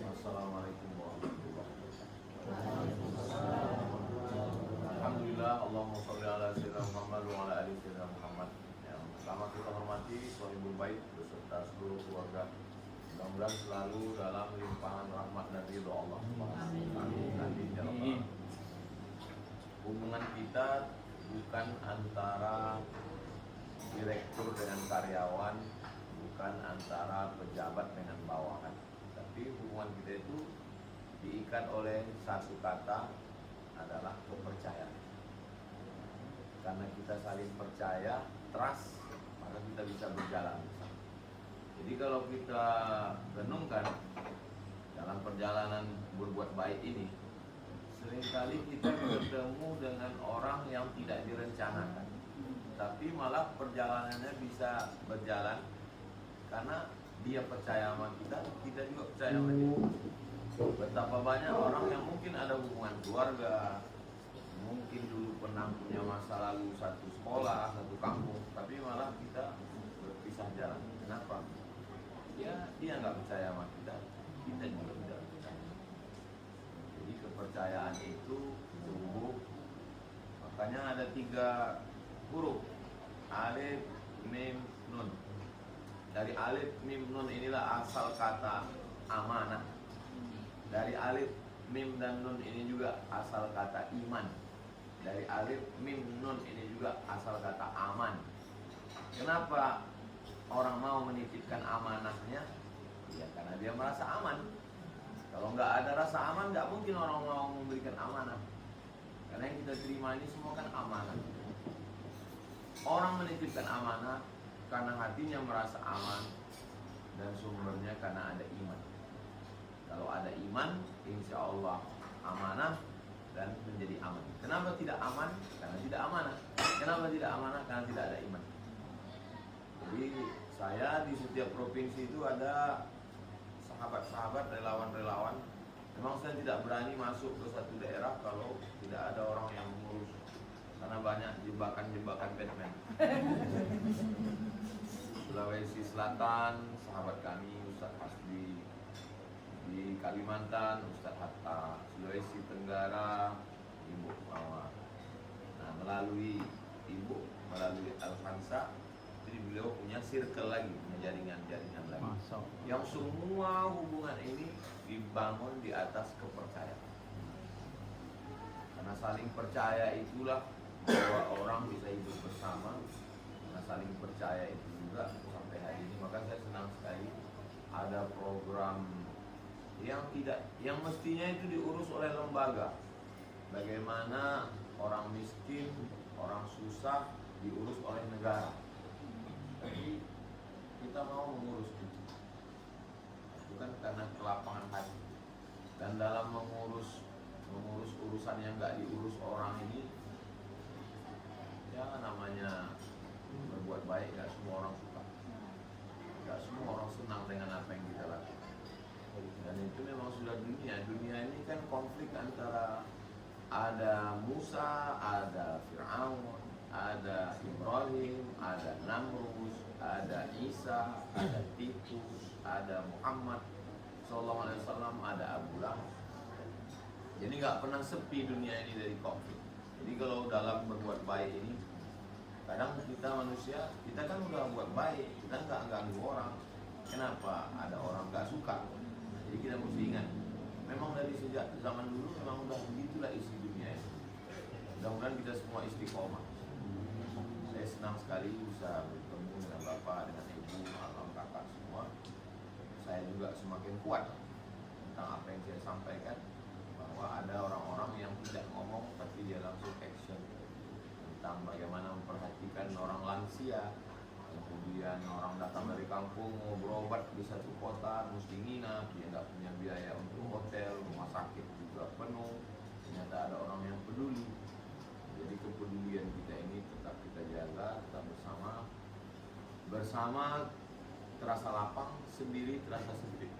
Assalamualaikum warahmatullahi wabarakatuh. Alhamdulillah, Allahumma sholli ala sayyidina Muhammad wa ala ali sayyidina Muhammad. Yang pertama kita hormati Shahibul Bait beserta seluruh keluarga. Mudah-mudahan selalu dalam limpahan rahmat dan ridho Allah. Amin. Ya Allah. Hubungan kita bukan antara direktur dengan karyawan, bukan antara pejabat dengan bawahan, tapi hubungan kita itu diikat oleh satu kata, adalah kepercayaan. Karena kita saling percaya, trust, maka kita bisa berjalan bersama. Jadi kalau kita renungkan dalam perjalanan berbuat baik ini, seringkali kita bertemu dengan orang yang tidak direncanakan, tapi malah perjalanannya bisa berjalan karena dia percaya sama kita, kita juga percaya sama dia. Betapa banyak orang yang mungkin ada hubungan keluarga, mungkin dulu pernah punya masa lalu satu sekolah, satu kampung, tapi malah kita berpisah jalan. Kenapa? Ya, dia nggak percaya sama kita, kita juga tidak percaya. Jadi kepercayaan itu tumbuh. Makanya ada 3 huruf, alif, mim, nun. Dari alif, mim, nun inilah asal kata amanah. Dari alif, mim, dan nun ini juga asal kata iman. Dari alif, mim, nun ini juga asal kata aman. Kenapa orang mau menitipkan amanahnya? Ya karena dia merasa aman. Kalau nggak ada rasa aman, nggak mungkin orang mau memberikan amanah. Karena yang kita terima ini semua kan amanah. Orang menitipkan amanah karena hatinya merasa aman, dan sumbernya karena ada iman. Kalau ada iman, insya Allah amanah dan menjadi aman. Kenapa tidak aman? Karena tidak amanah. Kenapa tidak amanah? Karena tidak ada iman. Jadi saya di setiap provinsi itu ada sahabat-sahabat, relawan-relawan. Memang saya tidak berani masuk ke satu daerah kalau tidak ada orang yang mengurus, karena banyak jebakan-jebakan Batman. Sulawesi Selatan, sahabat kami Ustaz Hasbi. Di Kalimantan, Ustaz Hatta. Sulawesi Tenggara, Ibu Mawar. Nah, melalui Ibu, melalui Alfansa, jadi beliau punya circle lagi, punya jaringan-jaringan lagi. Yang semua hubungan ini dibangun di atas kepercayaan. Karena saling percaya itulah bahwa orang bisa hidup bersama. Karena saling percaya itu juga sampai hari ini. Maka saya senang sekali ada program yang mestinya itu diurus oleh lembaga. Bagaimana orang miskin, orang susah diurus oleh negara. Tapi kita mau mengurus itu, bukan karena kelapangan hati. Dan dalam mengurus urusan yang nggak diurus orang ini, ya namanya berbuat baik, nggak semua orang suka, nggak semua orang senang dengan apa yang kita lakukan. Dan itu memang sudah dunia ini kan konflik antara ada Musa, ada Fir'aun, ada Ibrahim, ada Namrus, ada Isa, ada Titus, ada Muhammad Sallallahu Alaihi Wasallam, ada Abu Lahab. Jadi nggak pernah sepi dunia ini dari konflik. Jadi kalau dalam berbuat baik ini, kadang kita manusia, kita kan udah buat baik, kita nggak ganggu orang. Kenapa? Ada orang nggak suka. Jadi kita mesti ingat, memang dari sejak zaman dulu memang udah begitulah isi dunia ini. Mudah-mudahan kita semua istiqomah. Saya senang sekali bisa bertemu dengan Bapak, dengan Ibu, Alam, Kakak semua. Saya juga semakin kuat tentang apa yang saya sampaikan, bahwa ada orang-orang yang tidak ngomong tapi dia langsung action tentang bagaimana memperhatikan orang lansia. Kemudian orang datang dari kampung mau berobat di satu kota, mesti nginap, dia nggak punya biaya untuk hotel, rumah sakit juga penuh. Ternyata ada orang yang peduli. Jadi kepedulian kita ini tetap kita jaga, tetap bersama terasa lapang, sendiri terasa sempit.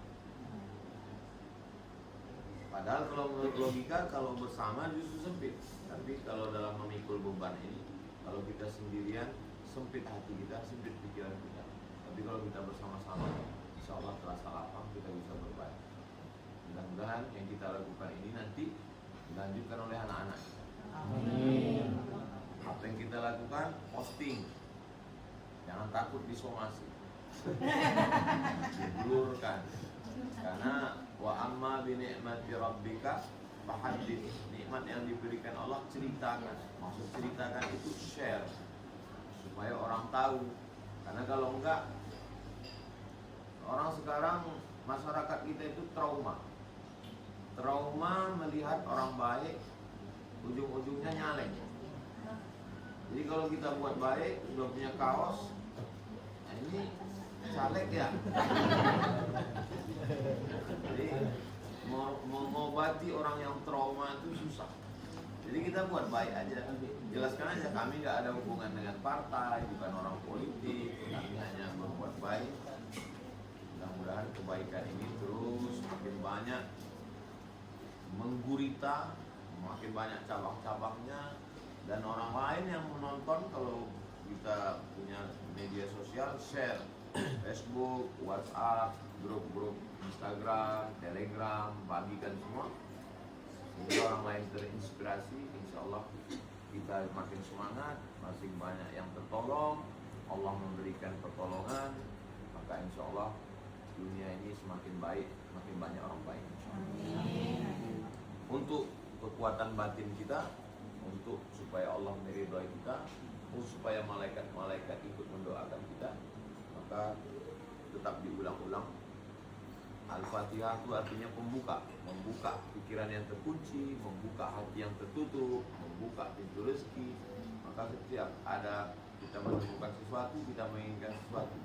Padahal kalau menurut logika, kalau bersama justru sempit. Tapi kalau dalam memikul beban ini, kalau kita sendirian, sempit hati kita, sempit pikiran kita. Tapi kalau kita bersama-sama, insya Allah terasa lapang, kita bisa berbagi. Mudah-mudahan yang kita lakukan ini nanti dilanjutkan oleh anak-anak. Amin. Apa yang kita lakukan, posting. Jangan takut disomasi. Diblurkan. Karena wa amma bi ni'mati rabbika fahaddits. Nikmat yang diberikan Allah ceritakan. Maksud ceritakan itu share supaya orang tahu. Karena kalau enggak, orang sekarang masyarakat kita itu trauma melihat orang baik ujung-ujungnya nyalek. Jadi kalau kita buat baik, udah punya kaos, nah ini caleg ya. Jadi mengobati orang yang trauma itu susah. Jadi kita buat baik aja, jelaskan aja kami nggak ada hubungan dengan partai, bukan orang politik, kami hanya membuat baik. Mudah-mudahan kebaikan ini terus makin banyak menggurita, makin banyak cabang-cabangnya, dan orang lain yang menonton. Kalau kita punya media sosial, share Facebook, WhatsApp, grup-grup Instagram, Telegram, bagikan semua sehingga orang lain terinspirasi. Insya Allah kita makin semangat, makin banyak yang tertolong, Allah memberikan pertolongan, maka insya Allah dunia ini semakin baik, makin banyak orang baik. Untuk kekuatan batin kita, untuk supaya Allah meridhai kita, untuk supaya malaikat-malaikat ikut mendoakan kita, maka tetap diulang-ulang. Al-Fatihah itu artinya pembuka, membuka pikiran yang terkunci, membuka hati yang tertutup, membuka pintu rezeki. Maka setiap ada kita menemukan sesuatu, kita menginginkan sesuatu,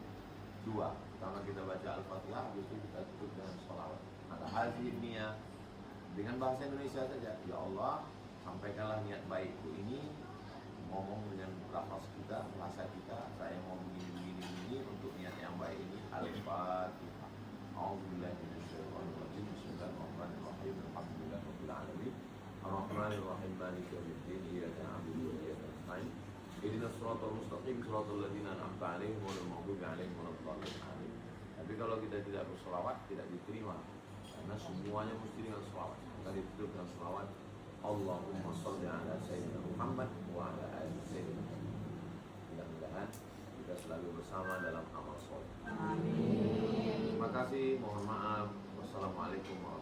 dua, pertama kita baca Al-Fatihah, habis itu kita tutup dengan sholawat. Maka hadhihi niyyah dengan bahasa Indonesia saja, ya Allah, sampaikanlah niat baikku ini, ngomong dengan lafaz kita, bahasa kita, saya mau begini untuk niat yang baik ini. Al-Fatihah. A'udzubillahi minasyaitonir rajim. Bismillahirrahmanirrahim. Alhamdulillahirabbil alamin. Arrahmanirrahim. Maliki yaumiddin. Iyyaka na'budu wa iyyaka nasta'in. Ihdinas siratal mustaqim, siratal ladzina an'amta 'alaihim ghairil maghdubi 'alaihim waladdallin. Tapi kalau kita tidak berselawat, tidak diterima. Karena semuanya mesti dengan selawat. Kita ditutup dengan selawat. Allahumma sholli ala sayyidina Muhammad wa ala ali sayyidina Muhammad. Mudah-mudahan kita selalu bersama dalam amal soleh. Amin. Terima kasih. Mohon maaf. Wassalamualaikum warahmatullahi wabarakatuh.